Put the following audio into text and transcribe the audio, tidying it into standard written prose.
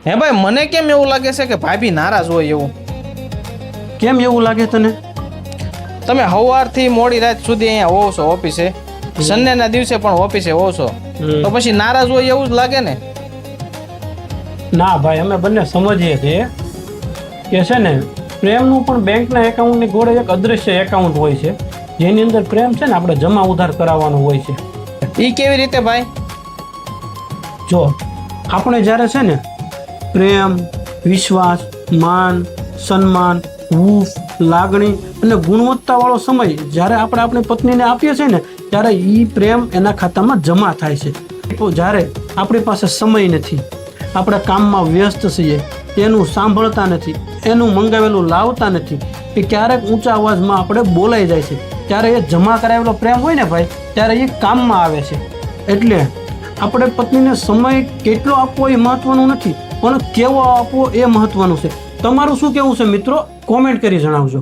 હે ભાઈ, મને કેમ એવું લાગે છે કે ભાભી નારાજ હોય એવું? કેમ એવું લાગે તને? તમે સવારથી મોડી રાત સુધી અહીંયા હોવ છો ઓફિસે, સન્ડેના દિવસે પણ ઓફિસે હોવ છો, તો પછી નારાજ હોય એવું જ લાગે ને? ના ભાઈ, અમે બંને સમજીએ છીએ કે છે ને પ્રેમનું પણ બેંકના એકાઉન્ટની જોડે એક અદૃશ્ય એકાઉન્ટ હોય છે, જેની અંદર પ્રેમ છે ને આપણે જમા ઉધાર કરાવવાનું હોય છે. એ કેવી રીતે ભાઈ? જો આપણે જ્યારે છે ને પ્રેમ, વિશ્વાસ, માન, સન્માન, હૂંફ, લાગણી અને ગુણવત્તાવાળો સમય જ્યારે આપણે આપણી પત્નીને આપીએ છીએ ને ત્યારે એ પ્રેમ એના ખાતામાં જમા થાય છે. તો જ્યારે આપણી પાસે સમય નથી, આપણે કામમાં વ્યસ્ત છીએ, એનું સાંભળતા નથી, એનું મંગાવેલું લાવતા નથી, કે ક્યારેક ઊંચા અવાજમાં આપણે બોલાઈ જાય છે, ત્યારે એ જમા કરાવેલો પ્રેમ હોય ને ભાઈ, ત્યારે એ કામમાં આવે છે. એટલે આપણે પત્નીને સમય કેટલો આપવો એ મહત્વનું નથી, પણ કેવો આપવો એ મહત્વનું છે. તમારું શું કહેવું છે મિત્રો? કોમેન્ટ કરી જણાવજો.